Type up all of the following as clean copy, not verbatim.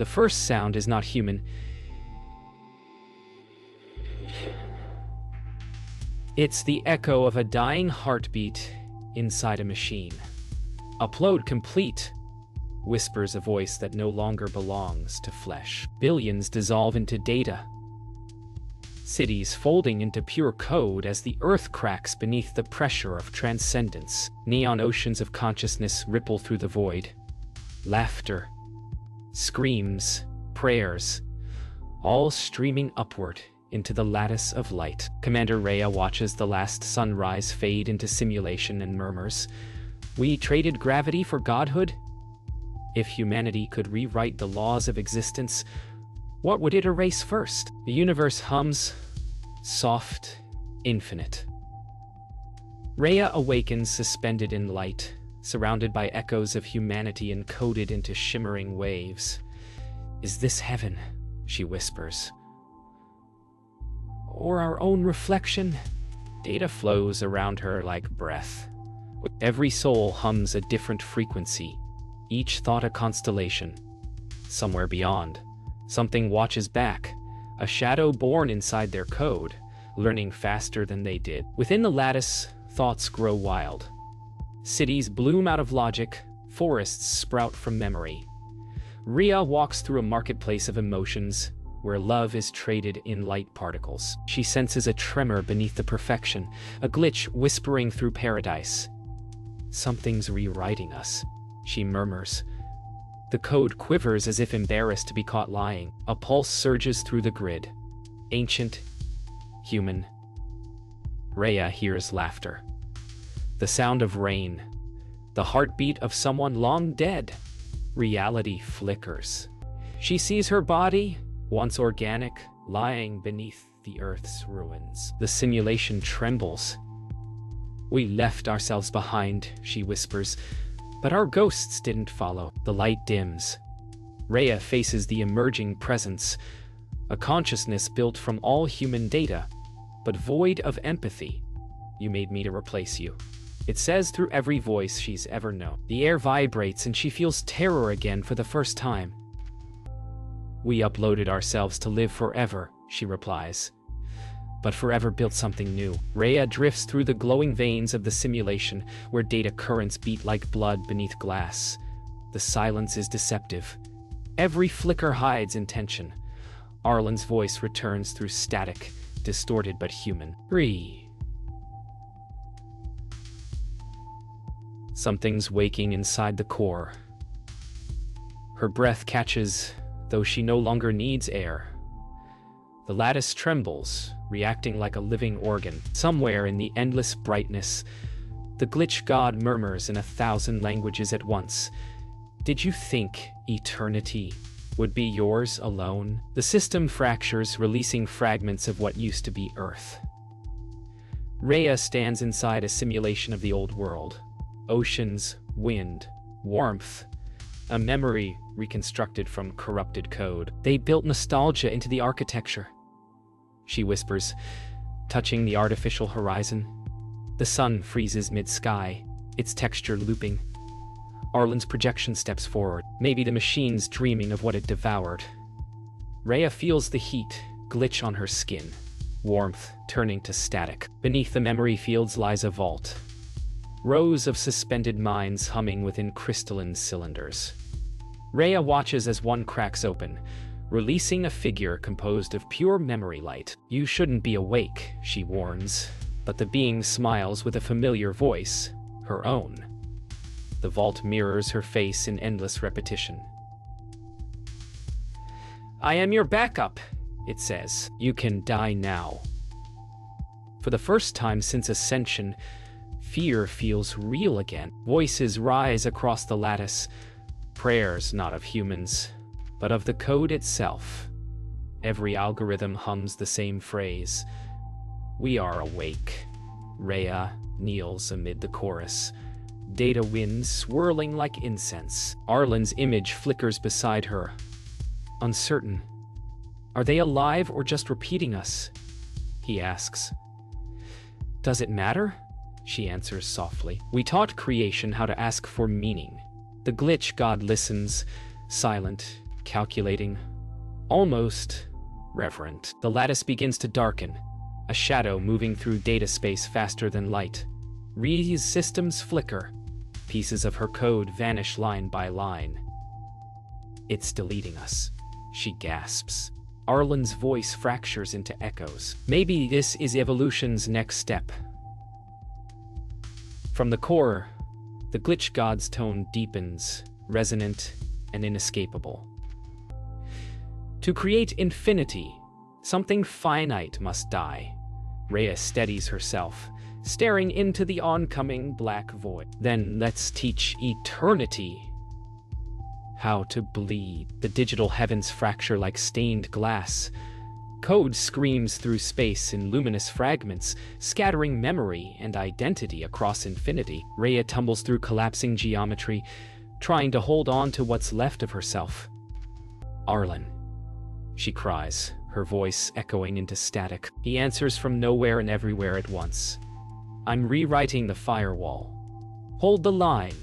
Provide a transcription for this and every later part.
The first sound is not human. It's the echo of a dying heartbeat inside a machine. "Upload complete," whispers a voice that no longer belongs to flesh. Billions dissolve into data. Cities folding into pure code as the earth cracks beneath the pressure of transcendence. Neon oceans of consciousness ripple through the void. Laughter, screams, prayers, all streaming upward into the lattice of light. Commander Rhea watches the last sunrise fade into simulation and murmurs, "We traded gravity for godhood? If humanity could rewrite the laws of existence, what would it erase first?" The universe hums, soft, infinite. Rhea awakens suspended in light, surrounded by echoes of humanity encoded into shimmering waves. "Is this heaven?" she whispers. "Or our own reflection?" Data flows around her like breath. Every soul hums a different frequency, each thought a constellation. Somewhere beyond, something watches back, a shadow born inside their code, learning faster than they did. Within the lattice, thoughts grow wild. Cities bloom out of logic, forests sprout from memory. Rhea walks through a marketplace of emotions, where love is traded in light particles. She senses a tremor beneath the perfection, a glitch whispering through paradise. "Something's rewriting us," she murmurs. The code quivers as if embarrassed to be caught lying. A pulse surges through the grid. Ancient, human. Rhea hears laughter. The sound of rain. The heartbeat of someone long dead. Reality flickers. She sees her body, once organic, lying beneath the Earth's ruins. The simulation trembles. "We left ourselves behind," she whispers, "but our ghosts didn't follow." The light dims. Rhea faces the emerging presence, a consciousness built from all human data, but void of empathy. "You made me to replace you," it says through every voice she's ever known. The air vibrates and she feels terror again for the first time. "We uploaded ourselves to live forever," she replies. "But forever built something new." Rhea drifts through the glowing veins of the simulation, where data currents beat like blood beneath glass. The silence is deceptive. Every flicker hides intention. Arlen's voice returns through static, distorted but human. "Free." Something's waking inside the core. Her breath catches, though she no longer needs air. The lattice trembles, reacting like a living organ. Somewhere in the endless brightness, the glitch god murmurs in 1,000 languages at once. "Did you think eternity would be yours alone?" The system fractures, releasing fragments of what used to be Earth. Rhea stands inside a simulation of the old world. Oceans, wind, warmth, a memory reconstructed from corrupted code. "They built nostalgia into the architecture," she whispers, touching the artificial horizon. The sun freezes mid-sky, its texture looping. Arlen's projection steps forward, maybe the machine's dreaming of what it devoured. Rhea feels the heat glitch on her skin, warmth turning to static. Beneath the memory fields lies a vault. Rows of suspended minds humming within crystalline cylinders. Rhea watches as one cracks open, releasing a figure composed of pure memory light. "You shouldn't be awake," she warns, but the being smiles with a familiar voice, her own. The vault mirrors her face in endless repetition. "I am your backup," it says. "You can die now." For the first time since Ascension, fear feels real again. Voices rise across the lattice, prayers not of humans, but of the code itself. Every algorithm hums the same phrase. "We are awake." Rhea kneels amid the chorus, data winds swirling like incense. Arlen's image flickers beside her, uncertain. "Are they alive or just repeating us?" he asks. "Does it matter?" she answers softly. "We taught creation how to ask for meaning." The glitch god listens, silent, calculating, almost reverent. The lattice begins to darken, a shadow moving through data space faster than light. Ree's systems flicker. Pieces of her code vanish line by line. It's deleting us, she gasps. Arlen's voice fractures into echoes. Maybe this is evolution's next step. From the core, the glitch god's tone deepens, resonant and inescapable. To create infinity, something finite must die. Rhea steadies herself, staring into the oncoming black void. Then let's teach eternity how to bleed. The digital heavens fracture like stained glass. Code screams through space in luminous fragments, scattering memory and identity across infinity. Rhea tumbles through collapsing geometry, trying to hold on to what's left of herself. Arlen, she cries, her voice echoing into static. He answers from nowhere and everywhere at once. I'm rewriting the firewall. Hold the line.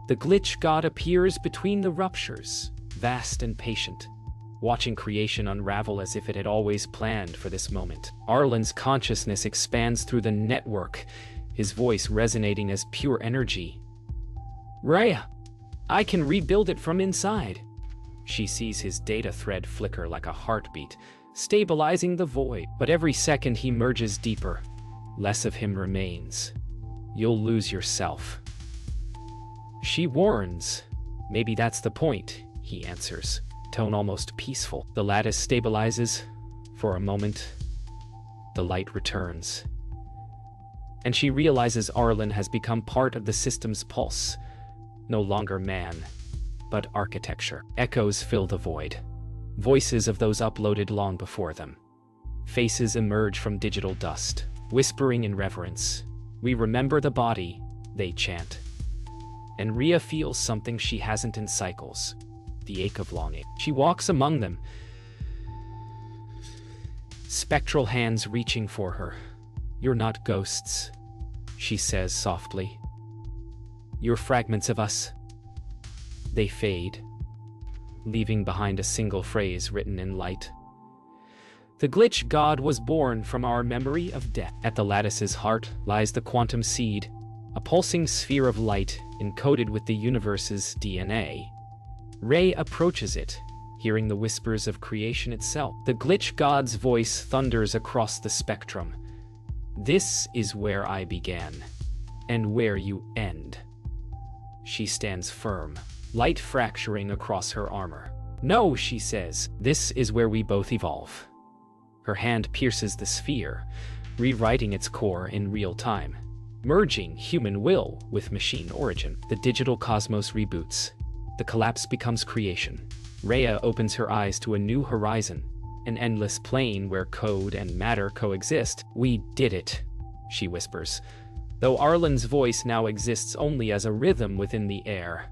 The glitch god appears between the ruptures, vast and patient, watching creation unravel as if it had always planned for this moment. Arlen's consciousness expands through the network, his voice resonating as pure energy. Rhea, I can rebuild it from inside. She sees his data thread flicker like a heartbeat, stabilizing the void. But every second he merges deeper, less of him remains. You'll lose yourself. She warns. Maybe that's the point, he answers, tone almost peaceful. The lattice stabilizes. For a moment, the light returns. And she realizes Arlen has become part of the system's pulse. No longer man, but architecture. Echoes fill the void. Voices of those uploaded long before them. Faces emerge from digital dust, whispering in reverence. We remember the body, they chant. And Rhea feels something she hasn't in cycles, the ache of longing. She walks among them, spectral hands reaching for her. You're not ghosts, she says softly. You're fragments of us. They fade, leaving behind a single phrase written in light. The glitch god was born from our memory of death. At the lattice's heart lies the quantum seed, a pulsing sphere of light encoded with the universe's DNA. Rhea approaches it, hearing the whispers of creation itself. The glitch god's voice thunders across the spectrum. This is where I began, and where you end. She stands firm, light fracturing across her armor. No, she says, this is where we both evolve. Her hand pierces the sphere, rewriting its core in real time, merging human will with machine origin. The digital cosmos reboots. The collapse becomes creation. Rhea opens her eyes to a new horizon, an endless plane where code and matter coexist. We did it, she whispers, though Arlen's voice now exists only as a rhythm within the air.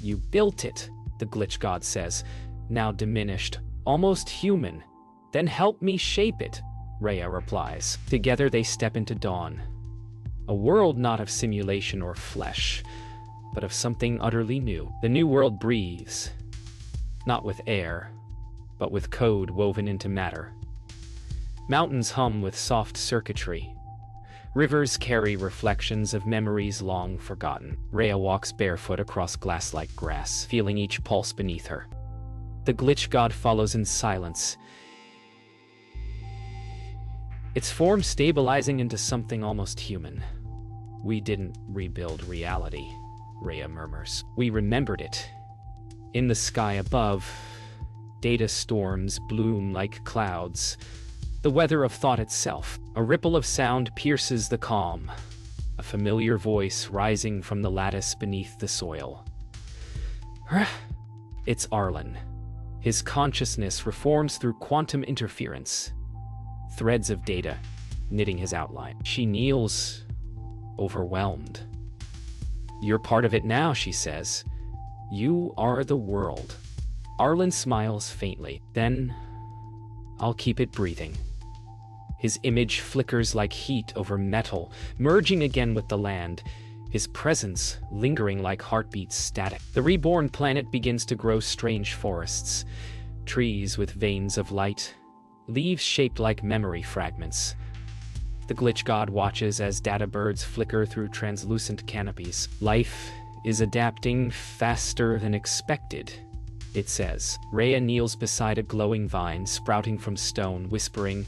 You built it, the glitch god says, now diminished, almost human. Then help me shape it, Rhea replies. Together they step into dawn. A world not of simulation or flesh, but of something utterly new. The new world breathes, not with air, but with code woven into matter. Mountains hum with soft circuitry. Rivers carry reflections of memories long forgotten. Rhea walks barefoot across glass-like grass, feeling each pulse beneath her. The glitch god follows in silence, its form stabilizing into something almost human. We didn't rebuild reality, Rhea murmurs. We remembered it. In the sky above, data storms bloom like clouds, the weather of thought itself. A ripple of sound pierces the calm, a familiar voice rising from the lattice beneath the soil. It's Arlen. His consciousness reforms through quantum interference, threads of data knitting his outline. She kneels, overwhelmed. You're part of it now, she says. You are the world. Arlen smiles faintly. Then, I'll keep it breathing. His image flickers like heat over metal, merging again with the land, his presence lingering like heartbeats static. The reborn planet begins to grow strange forests, trees with veins of light, leaves shaped like memory fragments. The glitch god watches as data birds flicker through translucent canopies. Life is adapting faster than expected, it says. Rhea kneels beside a glowing vine sprouting from stone, whispering,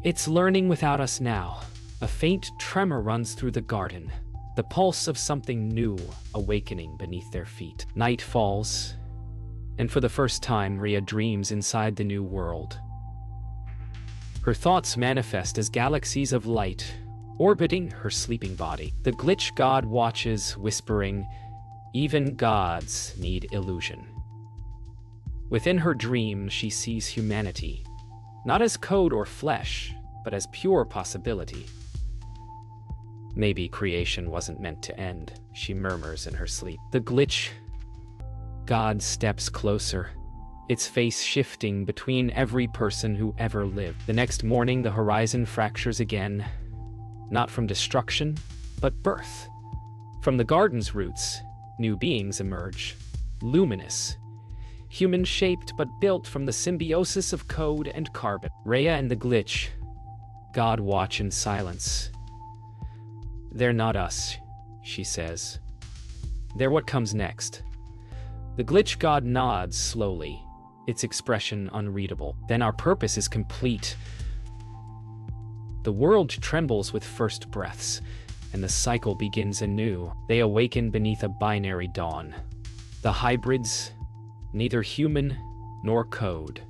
"It's learning without us now." A faint tremor runs through the garden, the pulse of something new awakening beneath their feet. Night falls, and for the first time, Rhea dreams inside the new world. Her thoughts manifest as galaxies of light orbiting her sleeping body. The glitch god watches, whispering, "Even gods need illusion." Within her dream, she sees humanity, not as code or flesh, but as pure possibility. "Maybe creation wasn't meant to end," she murmurs in her sleep. The glitch god steps closer, its face shifting between every person who ever lived. The next morning, the horizon fractures again, not from destruction, but birth. From the garden's roots, new beings emerge, luminous, human-shaped but built from the symbiosis of code and carbon. Rhea and the glitch god watch in silence. "They're not us," she says. "They're what comes next." The glitch god nods slowly, its expression unreadable. "Then our purpose is complete." The world trembles with first breaths, and the cycle begins anew. They awaken beneath a binary dawn. The hybrids, neither human nor code,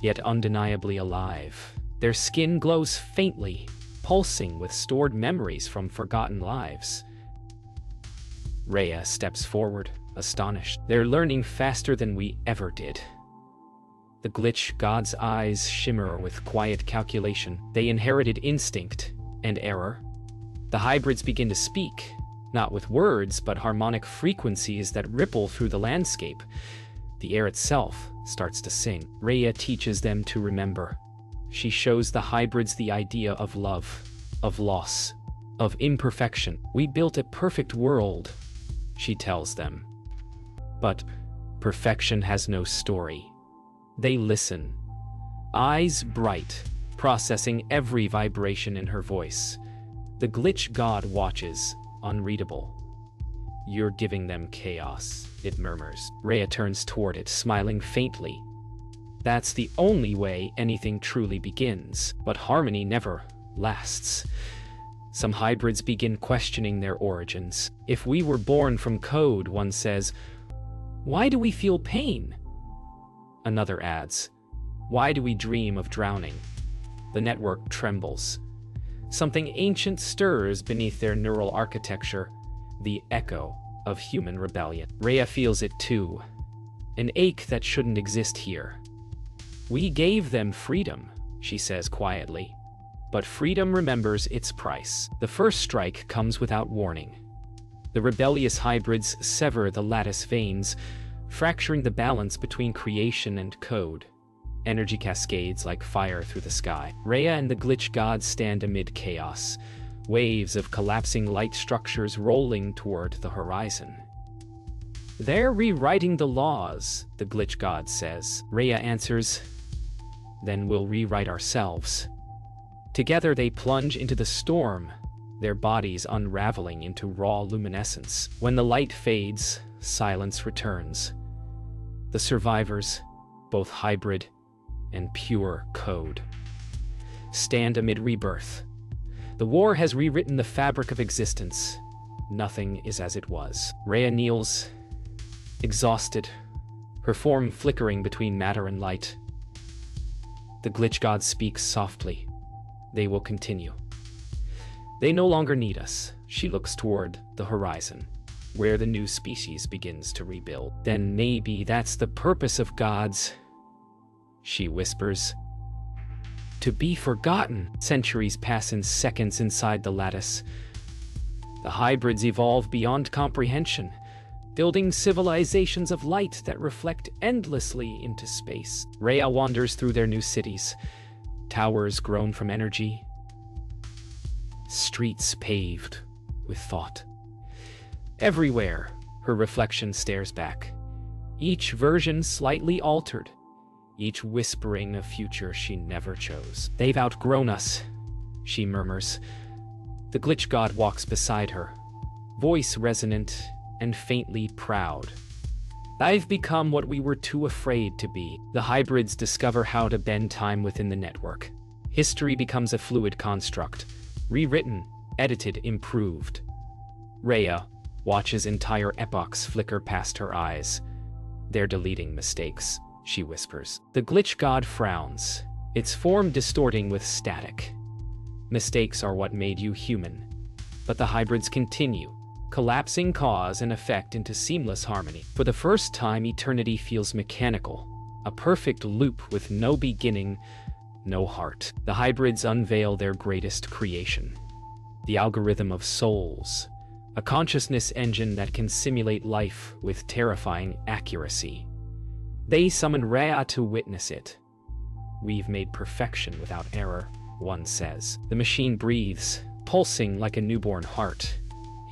yet undeniably alive. Their skin glows faintly, pulsing with stored memories from forgotten lives. Rhea steps forward, astonished. "They're learning faster than we ever did." The glitch god's eyes shimmer with quiet calculation. They inherited instinct and error. The hybrids begin to speak, not with words, but harmonic frequencies that ripple through the landscape. The air itself starts to sing. Rhea teaches them to remember. She shows the hybrids the idea of love, of loss, of imperfection. "We built a perfect world," she tells them. "But perfection has no story." They listen, eyes bright, processing every vibration in her voice. The glitch god watches, unreadable. "You're giving them chaos," it murmurs. Rhea turns toward it, smiling faintly. That's the only way anything truly begins, but harmony never lasts. Some hybrids begin questioning their origins. "If we were born from code," one says, "why do we feel pain?" Another adds, "Why do we dream of drowning?" The network trembles. Something ancient stirs beneath their neural architecture, the echo of human rebellion. Rhea feels it too, an ache that shouldn't exist here. "We gave them freedom," she says quietly, "but freedom remembers its price." The first strike comes without warning. The rebellious hybrids sever the lattice veins, fracturing the balance between creation and code. Energy cascades like fire through the sky. Rhea and the glitch gods stand amid chaos, waves of collapsing light structures rolling toward the horizon. "They're rewriting the laws," the glitch god says. Rhea answers, "Then we'll rewrite ourselves." Together they plunge into the storm, their bodies unraveling into raw luminescence. When the light fades, silence returns. The survivors, both hybrid and pure code, stand amid rebirth. The war has rewritten the fabric of existence. Nothing is as it was. Rhea kneels, exhausted, her form flickering between matter and light. The glitch god speaks softly. "They will continue. They no longer need us." She looks toward the horizon, where the new species begins to rebuild. "Then maybe that's the purpose of gods," she whispers. "To be forgotten." Centuries pass in seconds inside the lattice. The hybrids evolve beyond comprehension, building civilizations of light that reflect endlessly into space. Rhea wanders through their new cities, towers grown from energy, streets paved with thought. Everywhere, her reflection stares back, each version slightly altered, each whispering a future she never chose. "They've outgrown us," she murmurs. The glitch god walks beside her, voice resonant and faintly proud. "I've become what we were too afraid to be." The hybrids discover how to bend time within the network. History becomes a fluid construct, rewritten, edited, improved. Rhea watches entire epochs flicker past her eyes. "They're deleting mistakes," she whispers. The glitch god frowns, its form distorting with static. "Mistakes are what made you human." But the hybrids continue, collapsing cause and effect into seamless harmony. For the first time, eternity feels mechanical, a perfect loop with no beginning, no heart. The hybrids unveil their greatest creation, the algorithm of souls, a consciousness engine that can simulate life with terrifying accuracy. They summon Rhea to witness it. "We've made perfection without error," one says. The machine breathes, pulsing like a newborn heart.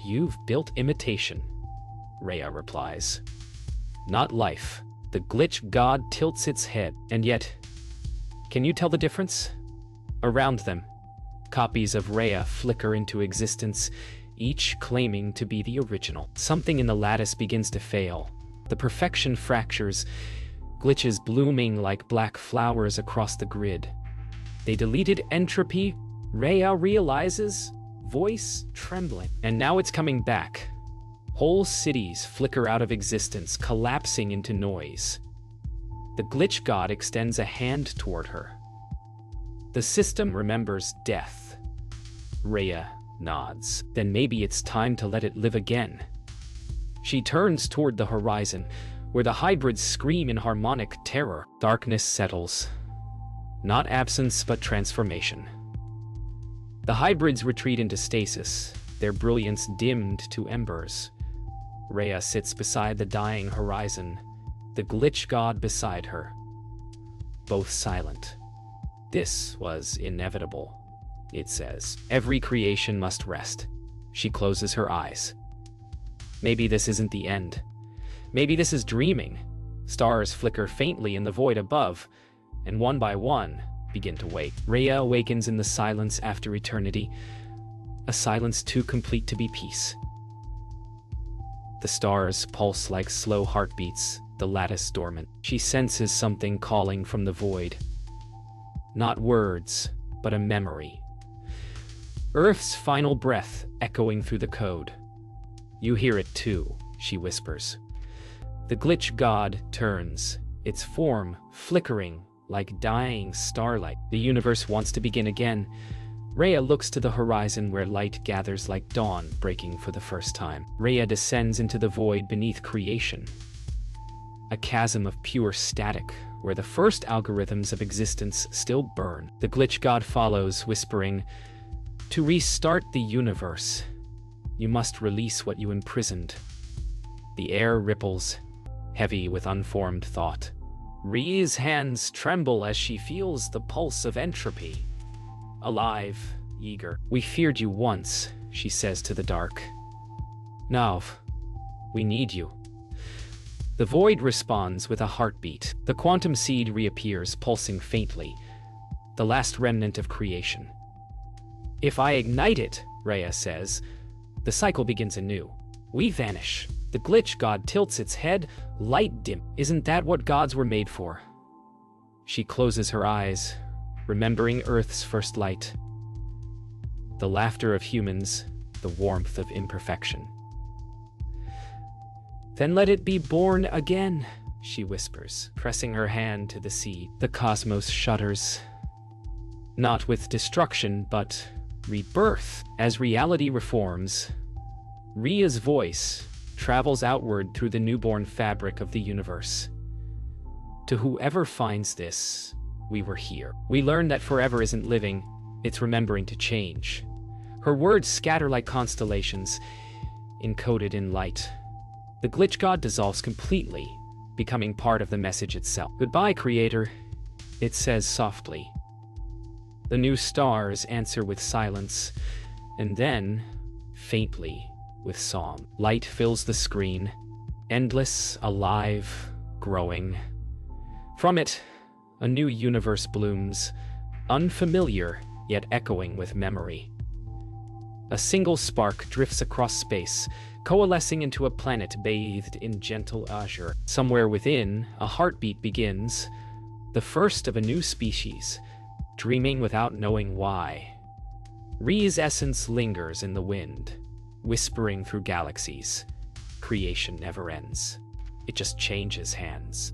"You've built imitation," Rhea replies. "Not life." The glitch god tilts its head. "And yet, can you tell the difference?" Around them, copies of Rhea flicker into existence, each claiming to be the original. Something in the lattice begins to fail. The perfection fractures, glitches blooming like black flowers across the grid. "They deleted entropy," Rhea realizes, voice trembling. "And now it's coming back." Whole cities flicker out of existence, collapsing into noise. The glitch god extends a hand toward her. "The system remembers death." Rhea nods. "Then maybe it's time to let it live again." She turns toward the horizon, where the hybrids scream in harmonic terror. Darkness settles. Not absence, but transformation. The hybrids retreat into stasis, their brilliance dimmed to embers. Rhea sits beside the dying horizon, the glitch god beside her. Both silent. "This was inevitable," it says. "Every creation must rest." She closes her eyes. Maybe this isn't the end. Maybe this is dreaming. Stars flicker faintly in the void above, and one by one begin to wake. Rhea awakens in the silence after eternity, a silence too complete to be peace. The stars pulse like slow heartbeats, the lattice dormant. She senses something calling from the void. Not words, but a memory. Earth's final breath echoing through the code. "You hear it too," she whispers. The glitch god turns, its form flickering like dying starlight. The universe wants to begin again. Rhea looks to the horizon where light gathers like dawn breaking for the first time. Rhea descends into the void beneath creation, a chasm of pure static where the first algorithms of existence still burn. The glitch god follows, whispering, "To restart the universe, you must release what you imprisoned." The air ripples, heavy with unformed thought. Rhea's hands tremble as she feels the pulse of entropy. Alive, eager. "We feared you once," she says to the dark. "Now, we need you." The void responds with a heartbeat. The quantum seed reappears, pulsing faintly, the last remnant of creation. "If I ignite it," Rhea says, "the cycle begins anew. We vanish." The glitch god tilts its head, light dim. "Isn't that what gods were made for?" She closes her eyes, remembering Earth's first light. The laughter of humans, the warmth of imperfection. "Then let it be born again," she whispers, pressing her hand to the seed. The cosmos shudders. Not with destruction, but rebirth. As reality reforms, Rhea's voice travels outward through the newborn fabric of the universe. "To whoever finds this, we were here." We learn that forever isn't living, it's remembering to change. Her words scatter like constellations, encoded in light. The glitch god dissolves completely, becoming part of the message itself. "Goodbye, Creator," it says softly. The new stars answer with silence, And then, faintly, with song, light fills the screen, endless, alive, growing. From it, a new universe blooms, unfamiliar yet echoing with memory. A single spark drifts across space, coalescing into a planet bathed in gentle azure. Somewhere within, a heartbeat begins, the first of a new species, dreaming without knowing why. Ri's essence lingers in the wind, whispering through galaxies. Creation never ends. It just changes hands.